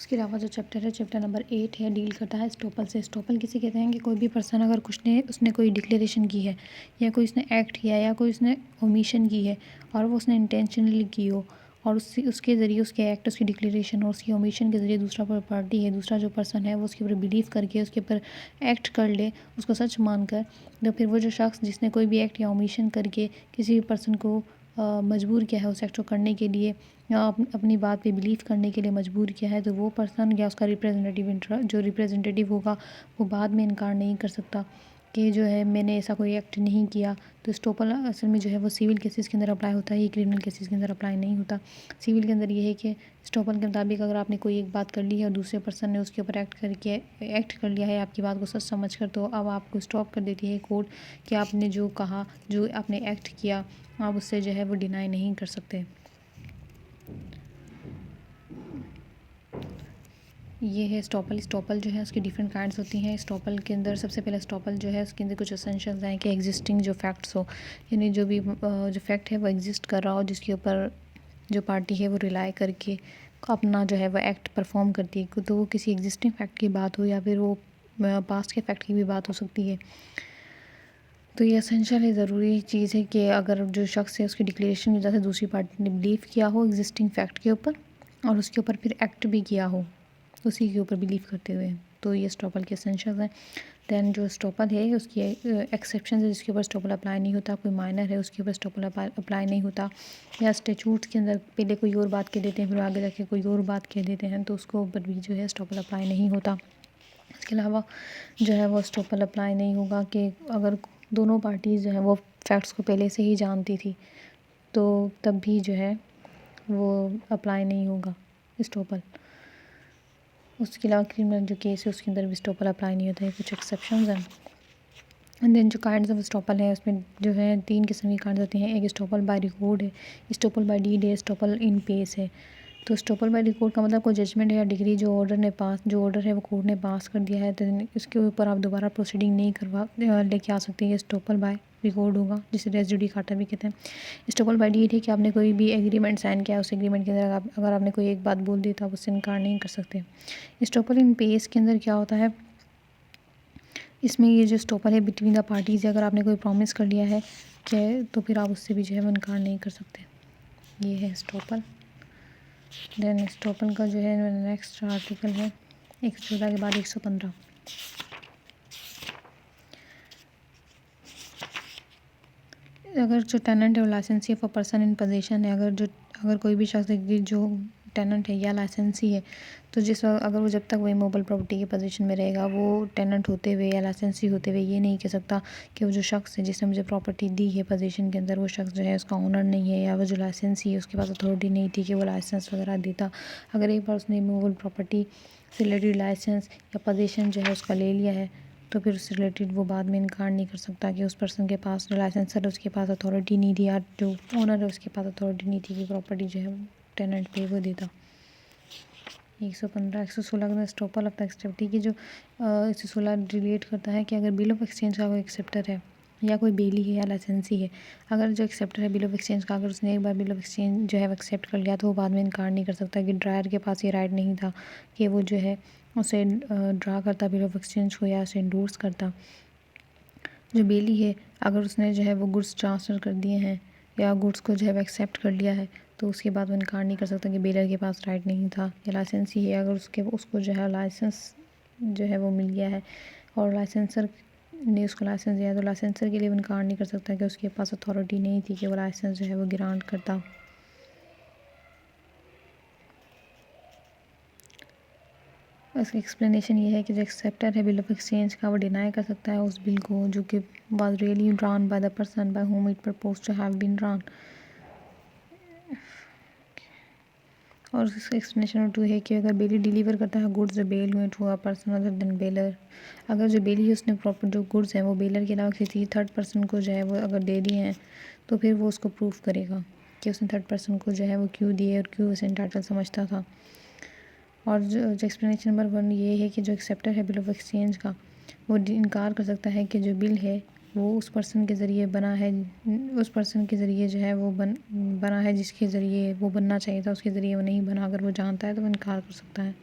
उसके अलावा जो चैप्टर है, चैप्टर नंबर 8 है, डील करता है एस्टॉपल से। एस्टॉपल किसे कहते हैं कि कोई भी पर्सन अगर उसने कोई डिक्लेरेशन की है या कोई उसने एक्ट किया या कोई उसने ओमिशन की है और वो उसने इंटेंशनली की हो और उसके ज़रिए उसके एक्ट, उसकी डिक्लेरेशन और उसकी ओमिशन के ज़रिए दूसरा पार्टी है, दूसरा जो पर्सन है वो उसके ऊपर बिलीव करके उसके ऊपर एक्ट कर ले, उसको सच मानकर, तो फिर वो जो शख्स जिसने कोई भी एक्ट या ओमिशन करके किसी भी पर्सन को मजबूर किया है उस एक्ट को करने के लिए या अपनी बात पे बिलीव करने के लिए मजबूर किया है, तो वो पर्सन या उसका जो रिप्रेजेंटेटिव होगा वो बाद में इनकार नहीं कर सकता कि जो है मैंने ऐसा कोई एक्ट नहीं किया। तो एस्टॉपल असल में जो है वो सिविल केसेस के अंदर अप्लाई होता है, ये क्रिमिनल केसेस के अंदर अप्लाई नहीं होता। सिविल के अंदर ये है कि एस्टॉपल के मुताबिक अगर आपने कोई एक बात कर ली है और दूसरे पर्सन ने उसके ऊपर एक्ट कर लिया है आपकी बात को सच समझ कर, तो अब आपको स्टॉप कर देती है कोर्ट कि आपने जो कहा, जो आपने एक्ट किया, आप उससे जो है वो डिनाई नहीं कर सकते। ये है स्टॉपल। स्टॉपल जो है उसकी डिफरेंट काइंड्स होती हैं। स्टॉपल के अंदर सबसे पहले स्टॉपल जो है उसके अंदर कुछ एसेंशियल्स हैं कि एग्जिस्टिंग जो फैक्ट्स हो, यानी जो भी जो फैक्ट है वो एग्जिस्ट कर रहा हो, जिसके ऊपर जो पार्टी है वो रिलाई करके अपना जो है वो एक्ट परफॉर्म करती है, तो वो किसी एग्जिस्टिंग फैक्ट की बात हो या फिर वो पास्ट के फैक्ट की भी बात हो सकती है। तो ये एसेंशियल है, ज़रूरी चीज़ है कि अगर जो शख्स है उसकी डिक्लेरेशन की वजह से दूसरी पार्टी ने बिलीव किया हो एग्जिस्टिंग फैक्ट के ऊपर और उसके ऊपर फिर एक्ट भी किया हो उसी के ऊपर बिलीव करते हुए, तो ये स्टॉपल के एसेंशियल्स हैं। दैन जो स्टॉपल है उसकी एक्सेप्शन है जिसके ऊपर स्टॉपल अप्लाई नहीं होता, कोई माइनर है उसके ऊपर स्टॉपल अप्लाई नहीं होता, या स्टैट्यूट्स के अंदर पहले कोई और बात कह देते हैं फिर आगे जाके कोई और बात कह देते हैं, तो उसको ऊपर भी जो है स्टॉपल अप्लाई नहीं होता। इसके अलावा जो है वो स्टॉपल अप्लाई नहीं होगा कि अगर दोनों पार्टीज़ जो हैं वो फैक्ट्स को पहले से ही जानती थी, तो तब भी जो है वो अप्लाई नहीं होगा स्टॉपल। उसके अलावा क्रिमिनल जो केस है उसके अंदर भी स्टॉपल अप्लाई नहीं होता है, कुछ एक्सेप्शंस हैं। एंड देन जो काइंड्स ऑफ स्टॉपल है उसमें जो है 3 किस्म की काइंड्स होती हैं। एक स्टॉपल बाय रिकॉर्ड है, स्टॉपल बाय डीड है, स्टॉपल इन पेस है। तो स्टॉपल बाय रिकॉर्ड का मतलब कोई जजमेंट है या डिग्री जो ऑर्डर है वो कोर्ट ने पास कर दिया है, तो इसके ऊपर आप दोबारा प्रोसीडिंग नहीं लेके आ सकते, ये स्टॉपल बाय रिकॉर्ड होगा, जिसे रेस जुडिकाटा भी कहते हैं। स्टॉपल बाय डीड है कि आपने कोई भी एग्रीमेंट साइन किया, उस एग्रीमेंट के अंदर अगर आपने कोई एक बात बोल दी तो आप उससे इनकार नहीं कर सकते। स्टॉपल इन पेस के अंदर क्या होता है, इसमें ये जो स्टॉपल है बिटवीन द पार्टीज़, अगर आपने कोई प्रॉमिस कर लिया है कि तो फिर आप उससे भी जो है वो इनकार नहीं कर सकते। ये है स्टॉपल। देन स्टॉपल का जो है नेक्स्ट आर्टिकल है 114 के बाद 115। अगर जो टेनेंट है वो लाइसेंसी of a person in position है, अगर कोई भी शख्स जो टेनेंट है या लाइसेंसी है, तो अगर वो जब तक वो इमूवेबल प्रॉपर्टी की पोजीशन में रहेगा, वो टेनेंट होते हुए या लाइसेंसी होते हुए ये नहीं कह सकता कि वो जो शख्स है जिसने मुझे प्रॉपर्टी दी है पोजीशन के अंदर, वो शख्स जो है उसका ओनर नहीं है, या वो जो लाइसेंसी है उसके पास अथॉरिटी नहीं थी कि वो लाइसेंस वगैरह देता। अगर एक बार उसने इमूवेबल प्रॉपर्टी से रिलेटेड लाइसेंस या पोजीशन जो है उसका ले लिया है, तो फिर उससे रिलेटेड वो बाद में इनकार नहीं कर सकता कि उस पर्सन के पास जो लाइसेंसर है उसके पास अथॉरिटी नहीं थी, या जो ओनर है उसके पास अथॉरिटी नहीं थी कि प्रॉपर्टी जो है टेनेंट पे वो देता। 115 116 का स्टॉपल ऑफ एक्सेप्टी की जो 116 रिलेट करता है कि अगर बिल ऑफ एक्सचेंज का कोई एक्सेप्टर है या कोई बेली है या लाइसेंसी है, अगर जो एक्सेप्टर है बिल ऑफ एक्सचेंज का, अगर उसने एक बार बिल ऑफ एक्सचेंज जो है वो एक्सेप्ट कर लिया, तो वो बाद में इनकार नहीं कर सकता कि ड्रायर के पास ये राइट नहीं था कि वो जो है उसे ड्रा करता बिल ऑफ एक्सचेंज को या उसे इंडोर्स करता। जो बेली है अगर उसने जो है वो गुड्स ट्रांसफ़र कर दिए हैं या गुड्स को जो है वो एक्सेप्ट कर लिया है, तो उसके बाद वो इनकार नहीं कर सकता कि बेलर के पास राइट नहीं था। या लाइसेंसी है अगर उसको जो है लाइसेंस जो है वो मिल गया है और लाइसेंसर ने उसको लाइसेंस दिया, तो लाइसेंसर के लिए वो इनकार नहीं कर सकता कि उसके पास अथॉरिटी नहीं थी कि वो लाइसेंस जो है वो ग्रांट करता। इसकी एक्सप्लेनेशन ये है कि जो एक्सेप्टर है बिल ऑफ एक्सचेंज का, वो डिनाई कर सकता है उस बिल को जो कि was really drawn by the person by whom it propose to have been drawn. और इसका एक्सप्लेनेशन नंबर 2 है कि अगर बेली डिलीवर करता है गुड्स जो बेल हुए to a person other than bailor, अगर जो बेली है उसने प्रॉपर जो गुड्स हैं वो बेलर के अलावा किसी थर्ड पर्सन को जो है वो अगर दे दिए हैं, तो फिर वो उसको प्रूफ करेगा कि उसने थर्ड पर्सन को जो है वो क्यों दिए और क्यों उसे इंटाइटल समझता था। और जो एक्सप्लेनेशन नंबर 1 ये है कि जो एक्सेप्टर है बिल ऑफ एक्सचेंज का, वो इनकार कर सकता है कि जो बिल है वो उस पर्सन के ज़रिए बना है, उस पर्सन के ज़रिए जो है वो बना है जिसके ज़रिए वो बनना चाहिए था, उसके ज़रिए वो नहीं बना। अगर वो जानता है तो वो इनकार कर सकता है।